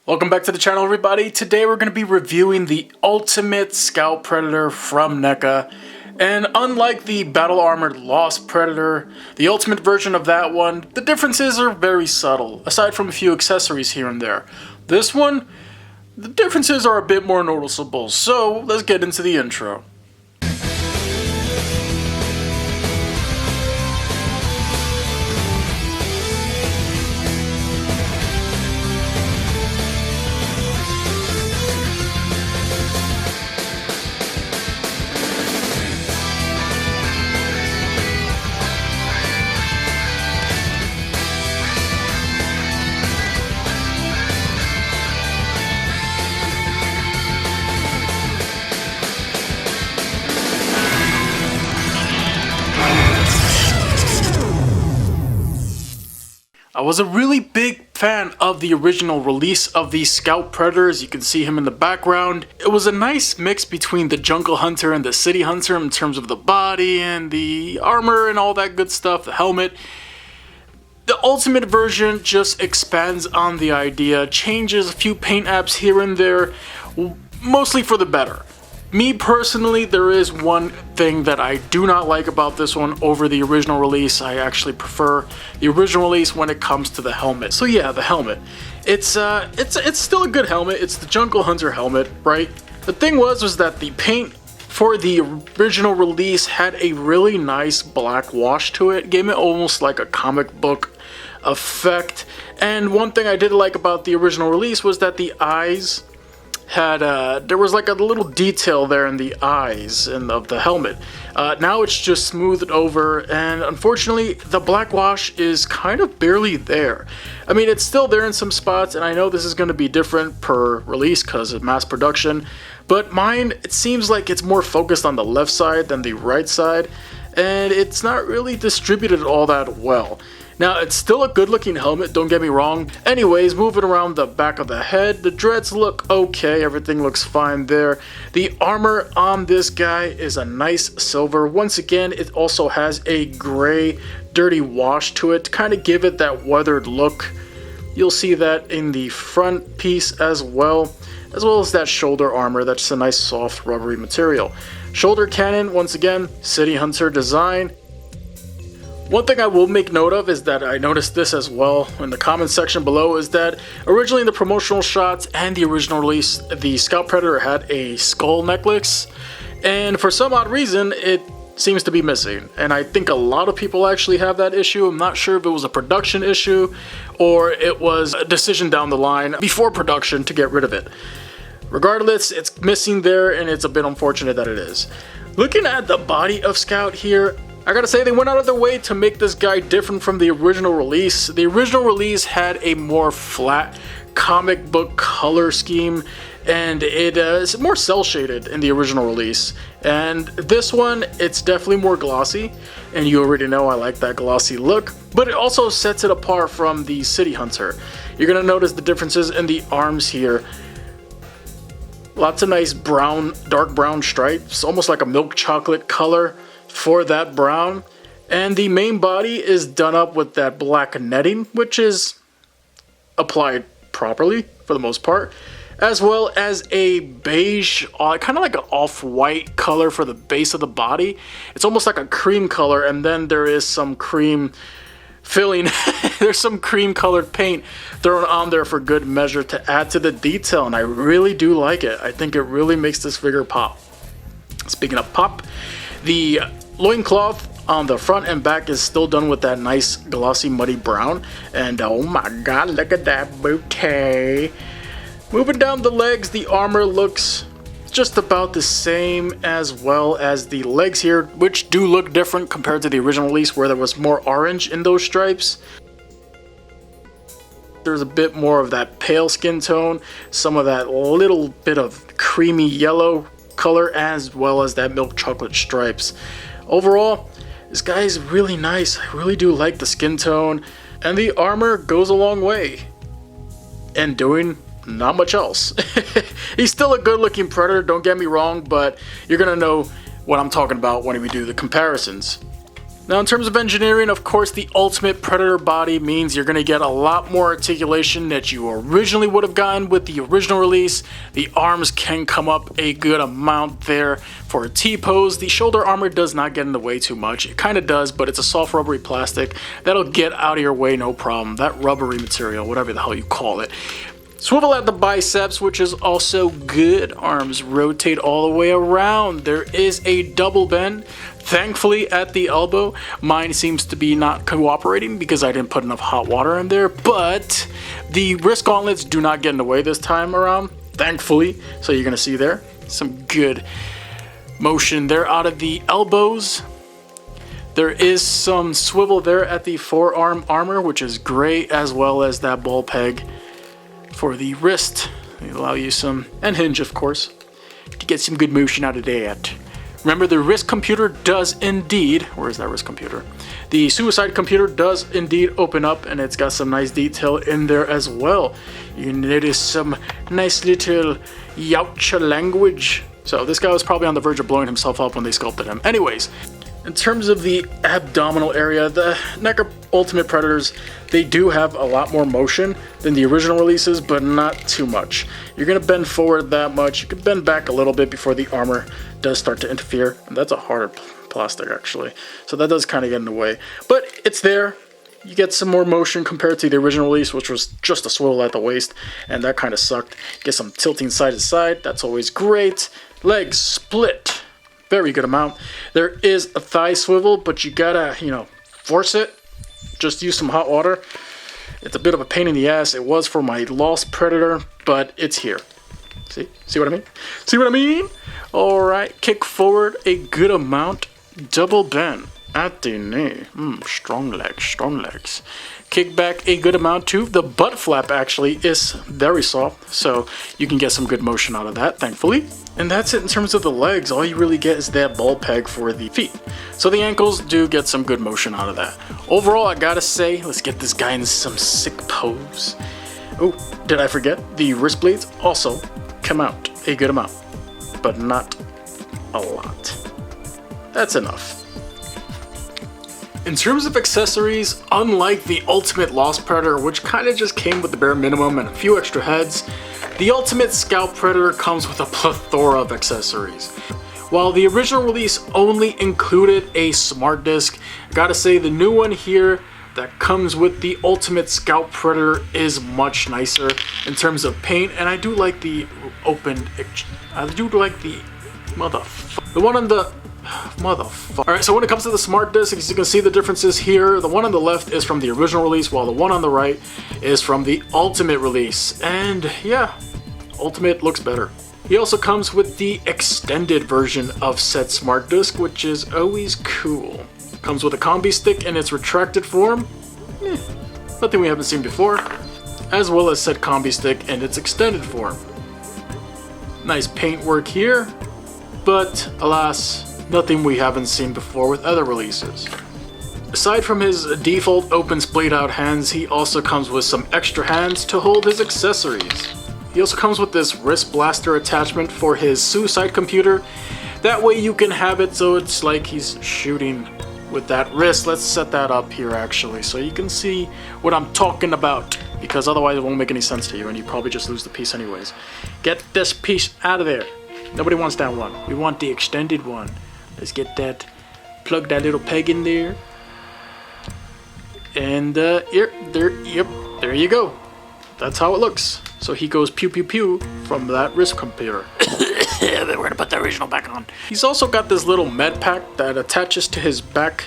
Welcome back to the channel, everybody. Today we're going to be reviewing the Ultimate Scout Predator from Neca. And unlike the Battle Armored Lost Predator, the ultimate version of that one, the differences are very subtle, aside from a few accessories here and there. This one, the differences are a bit more noticeable, so let's get into the intro. I was a really big fan of the original release of the Scout Predators. You can see him in the background. It was a nice mix between the Jungle Hunter and the City Hunter in terms of the body and the armor and all that good stuff, the helmet. The ultimate version just expands on the idea, changes a few paint apps here and there, mostly for the better. Me personally, there is one thing that I do not like about this one over the original release. I actually prefer the original release when it comes to the helmet. So yeah, the helmet. It's still a good helmet. It's the Jungle Hunter helmet, right? The thing was that the paint for the original release had a really nice black wash to it. Gave it almost like a comic book effect. And one thing I did like about the original release was that the eyes had there was like a little detail there in the eyes and of the helmet. Now it's just smoothed over, and unfortunately the black wash is kind of barely there. I mean, it's still there in some spots, and I know this is going to be different per release because of mass production, but mine, it seems like it's more focused on the left side than the right side, and it's not really distributed all that well. Now, it's still a good looking helmet, don't get me wrong. Anyways, moving around the back of the head, the dreads look okay, everything looks fine there. The armor on this guy is a nice silver. Once again, it also has a gray, dirty wash to it to kind of give it that weathered look. You'll see that in the front piece as well as that shoulder armor. That's a nice soft rubbery material. Shoulder cannon, once again, City Hunter design. One thing I will make note of is that I noticed this as well in the comment section below, is that originally in the promotional shots and the original release, the Scout Predator had a skull necklace, and for some odd reason it seems to be missing, and I think a lot of people actually have that issue. I'm not sure if it was a production issue or it was a decision down the line before production to get rid of it. Regardless, it's missing there, and it's a bit unfortunate that it is. Looking at the body of Scout here, I gotta say, they went out of their way to make this guy different from the original release. The original release had a more flat comic book color scheme, and it is more cel shaded in the original release. And this one, it's definitely more glossy, and you already know I like that glossy look, but it also sets it apart from the City Hunter. You're gonna notice the differences in the arms here. Lots of nice brown, dark brown stripes, almost like a milk chocolate color for that brown, and the main body is done up with that black netting, which is applied properly for the most part, as well as a beige, kind of like an off-white color for the base of the body. It's almost like a cream color, and then there is some cream filling. There's some cream colored paint thrown on there for good measure to add to the detail, and I really do like it. I think it really makes this figure pop. Speaking of pop, the loincloth on the front and back is still done with that nice glossy muddy brown, and oh my god, look at that booty. Moving down the legs, the armor looks just about the same, as well as the legs here, which do look different compared to the original release where there was more orange in those stripes. There's a bit more of that pale skin tone, some of that little bit of creamy yellow color, as well as that milk chocolate stripes. Overall, this guy is really nice. I really do like the skin tone, and the armor goes a long way and doing not much else. He's still a good looking Predator, don't get me wrong, but you're gonna know what I'm talking about when we do the comparisons. Now in terms of engineering, of course, the Ultimate Predator body means you're going to get a lot more articulation that you originally would have gotten with the original release. The arms can come up a good amount there for a T-pose. The shoulder armor does not get in the way too much. It kind of does, but it's a soft rubbery plastic. That'll get out of your way, no problem. That rubbery material, whatever the hell you call it. Swivel at the biceps, which is also good. Arms rotate all the way around. There is a double bend. Thankfully, at the elbow, mine seems to be not cooperating because I didn't put enough hot water in there, but the wrist gauntlets do not get in the way this time around, thankfully. So you're gonna see there some good motion there out of the elbows. There is some swivel there at the forearm armor, which is great, as well as that ball peg for the wrist. They allow you some, and hinge of course, to get some good motion out of that. Remember, the wrist computer does indeed, where is that wrist computer? The suicide computer does indeed open up, and it's got some nice detail in there as well. You notice some nice little Yautja language. So this guy was probably on the verge of blowing himself up when they sculpted him. Anyways, in terms of the abdominal area, the Neca Ultimate Predators, they do have a lot more motion than the original releases, but not too much. You're gonna bend forward that much. You can bend back a little bit before the armor does start to interfere. And that's a harder plastic actually. So that does kind of get in the way, but it's there. You get some more motion compared to the original release, which was just a swivel at the waist, and that kind of sucked. Get some tilting side to side. That's always great. Legs split. Very good amount. There is a thigh swivel, but you gotta, force it. Just use some hot water. It's a bit of a pain in the ass. It was for my Lost Predator, but it's here. See what I mean? See what I mean? All right, kick forward a good amount. Double bend at the knee. Strong legs, strong legs. Kick back a good amount too. The butt flap actually is very soft, so you can get some good motion out of that, thankfully. And that's it in terms of the legs. All you really get is that ball peg for the feet. So the ankles do get some good motion out of that. Overall, I gotta say, let's get this guy in some sick pose. Oh, did I forget? The wrist blades also come out a good amount, but not a lot. That's enough. In terms of accessories, unlike the Ultimate Lost Predator, which kind of just came with the bare minimum and a few extra heads, the Ultimate Scout Predator comes with a plethora of accessories. While the original release only included a smart disc, I gotta say the new one here that comes with the Ultimate Scout Predator is much nicer in terms of paint, and I do like the opened, I do like the one on the Alright, so when it comes to the smart disc, as you can see the differences here, the one on the left is from the original release, while the one on the right is from the Ultimate release. And yeah, Ultimate looks better. He also comes with the extended version of said smart disc, which is always cool. Comes with a combi stick in its retracted form, nothing we haven't seen before, as well as said combi stick in its extended form. Nice paint work here, but alas, nothing we haven't seen before with other releases. Aside from his default open splayed out hands, he also comes with some extra hands to hold his accessories. He also comes with this wrist blaster attachment for his suicide computer. That way you can have it so it's like he's shooting with that wrist. Let's set that up here actually so you can see what I'm talking about, because otherwise it won't make any sense to you and you probably just lose the piece anyways. Get this piece out of there. Nobody wants that one. We want the extended one. Let's get that, plug that little peg in there. And there you go. That's how it looks. So he goes pew pew pew from that wrist computer. We're gonna put the original back on. He's also got this little med pack that attaches to his back,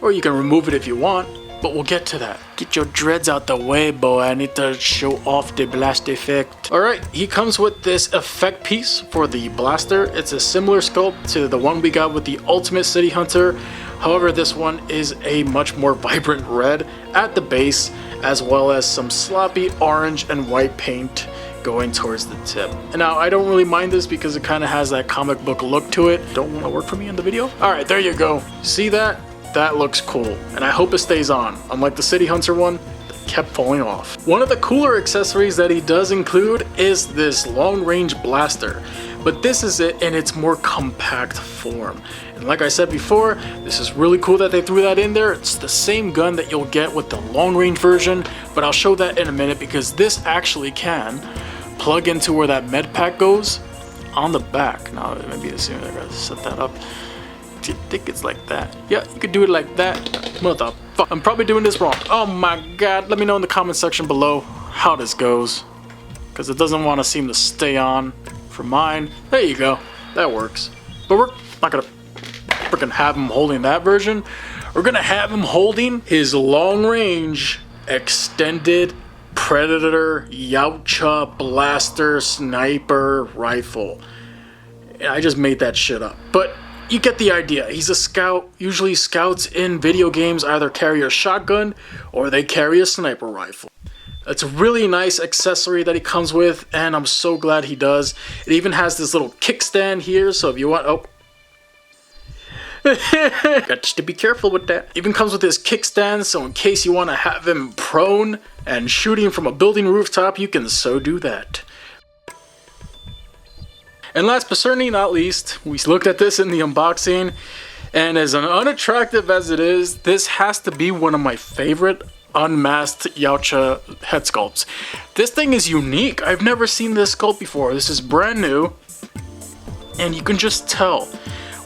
or you can remove it if you want, but we'll get to that. Get your dreads out the way, boy. I need to show off the blast effect. Alright, he comes with this effect piece for the blaster. It's a similar sculpt to the one we got with the Ultimate City Hunter. However, this one is a much more vibrant red at the base, as well as some sloppy orange and white paint going towards the tip. And now, I don't really mind this because it kind of has that comic book look to it. Don't want to work for me in the video? Alright, there you go. See that? That looks cool, and I hope it stays on, unlike the City Hunter one that kept falling off. One of the cooler accessories that he does include is this long-range blaster. but this is it in its more compact form. And like I said before, this is really cool that they threw that in there. It's the same gun that you'll get with the long range version, but I'll show that in a minute because this actually can plug into where that med pack goes on the back. Now, maybe as soon as I gotta set that up. Do you think it's like that? Yeah, you could do it like that. Motherfucker, I'm probably doing this wrong. Oh my god, let me know in the comment section below how this goes, because it doesn't want to seem to stay on for mine. There you go, that works. But we're not gonna freaking have him holding that version. We're gonna have him holding his long range extended Predator Yautja blaster sniper rifle. And I just made that shit up, but you get the idea. He's a scout. Usually scouts in video games either carry a shotgun or they carry a sniper rifle. It's a really nice accessory that he comes with, and I'm so glad he does. It even has this little kickstand here, so if you want, got to be careful with that. Even comes with this kickstand, so in case you want to have him prone and shooting from a building rooftop, you can so do that. And last but certainly not least, we looked at this in the unboxing, and as unattractive as it is, this has to be one of my favorite unmasked Yautja head sculpts. This thing is unique. I've never seen this sculpt before. This is brand new, and you can just tell.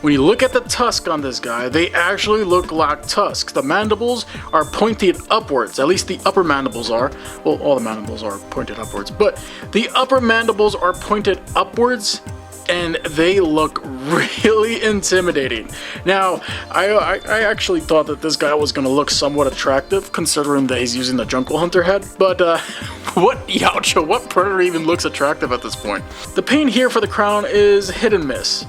When you look at the tusk on this guy, they actually look like tusks. The mandibles are pointed upwards, at least the upper mandibles are. Well, all the mandibles are pointed upwards, but the upper mandibles are pointed upwards, and they look really intimidating. Now, I actually thought that this guy was going to look somewhat attractive, considering that he's using the Jungle Hunter head, but what Yautja, what Predator even looks attractive at this point? The paint here for the crown is hit and miss.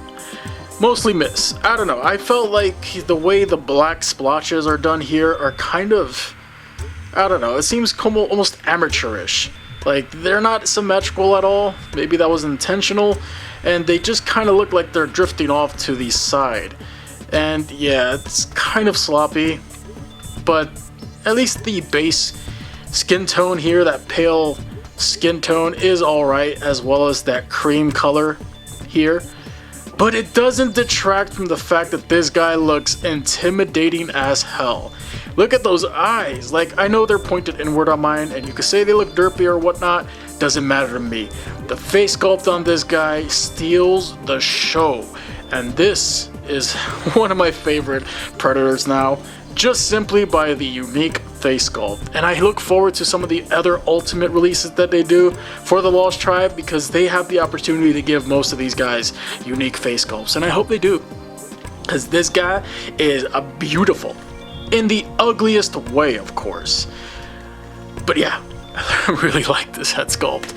Mostly miss. I don't know. I felt like the way the black splotches are done here are kind of, I don't know, it seems almost amateurish. Like, they're not symmetrical at all. Maybe that was intentional. And they just kind of look like they're drifting off to the side. And yeah, it's kind of sloppy. But at least the base skin tone here, that pale skin tone, is alright, as well as that cream color here. But it doesn't detract from the fact that this guy looks intimidating as hell. Look at those eyes. Like, I know they're pointed inward on mine, and you could say they look derpy or whatnot. Doesn't matter to me. The face sculpt on this guy steals the show. And this is one of my favorite Predators now, just simply by the unique face sculpt. And I look forward to some of the other Ultimate releases that they do for the Lost Tribe, because they have the opportunity to give most of these guys unique face sculpts, and I hope they do, because this guy is a beautiful, in the ugliest way, of course. But yeah, I really like this head sculpt.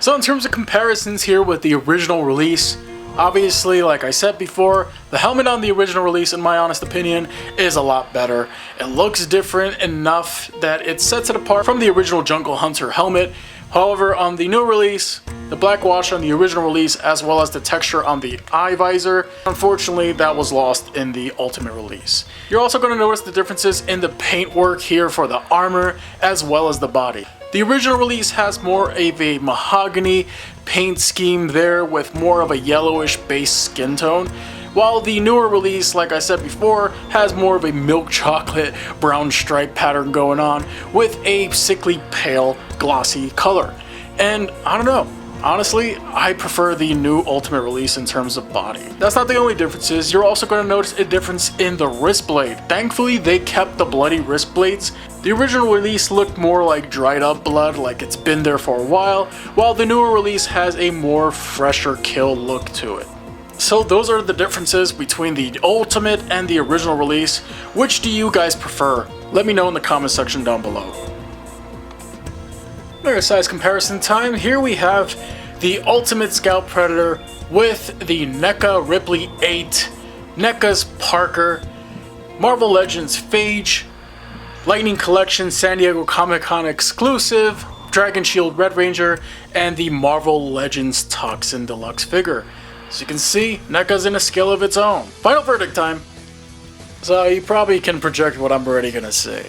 So in terms of comparisons here with the original release, obviously, like I said before, the helmet on the original release, in my honest opinion, is a lot better. It looks different enough that it sets it apart from the original Jungle Hunter helmet. However, on the new release, the black wash on the original release, as well as the texture on the eye visor, unfortunately, that was lost in the Ultimate release. You're also going to notice the differences in the paintwork here for the armor, as well as the body. The original release has more of a mahogany paint scheme there with more of a yellowish base skin tone, while the newer release, like I said before, has more of a milk chocolate brown stripe pattern going on with a sickly pale glossy color. And I don't know, honestly, I prefer the new Ultimate release in terms of body. That's not the only differences. You're also going to notice a difference in the wrist blade. Thankfully, they kept the bloody wrist blades. The original release looked more like dried up blood, like it's been there for a while the newer release has a more fresher kill look to it. So those are the differences between the Ultimate and the original release. Which do you guys prefer? Let me know in the comment section down below. Another size comparison time. Here we have the Ultimate Scout Predator with the Neca Ripley 8, Neca's Parker, Marvel Legends Phage, Lightning Collection San Diego Comic-Con exclusive, Dragon Shield Red Ranger, and the Marvel Legends Toxin Deluxe figure. As you can see, NECA's in a scale of its own. Final verdict time. So you probably can project what I'm already gonna say.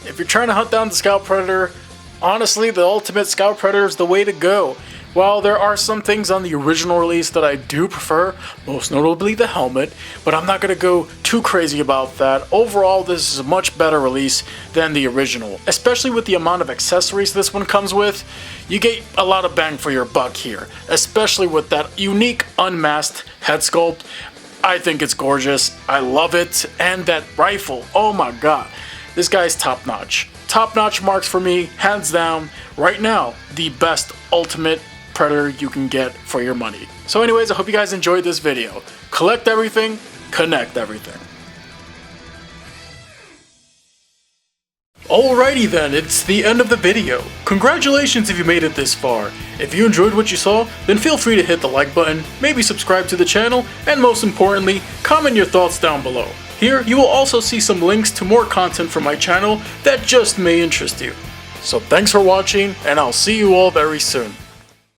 If you're trying to hunt down the Scout Predator, honestly, the Ultimate Scout Predator is the way to go. While there are some things on the original release that I do prefer, most notably the helmet, but I'm not going to go too crazy about that. Overall, this is a much better release than the original, especially with the amount of accessories this one comes with. You get a lot of bang for your buck here, especially with that unique unmasked head sculpt. I think it's gorgeous, I love it, and that rifle, oh my god, this guy's top notch. Top notch marks for me, hands down, right now, the best ultimate Predator you can get for your money. So anyways, I hope you guys enjoyed this video. Collect everything, connect everything. Alrighty then, it's the end of the video. Congratulations if you made it this far. If you enjoyed what you saw, then feel free to hit the like button, maybe subscribe to the channel, and most importantly, comment your thoughts down below. Here, you will also see some links to more content from my channel that just may interest you. So thanks for watching, and I'll see you all very soon.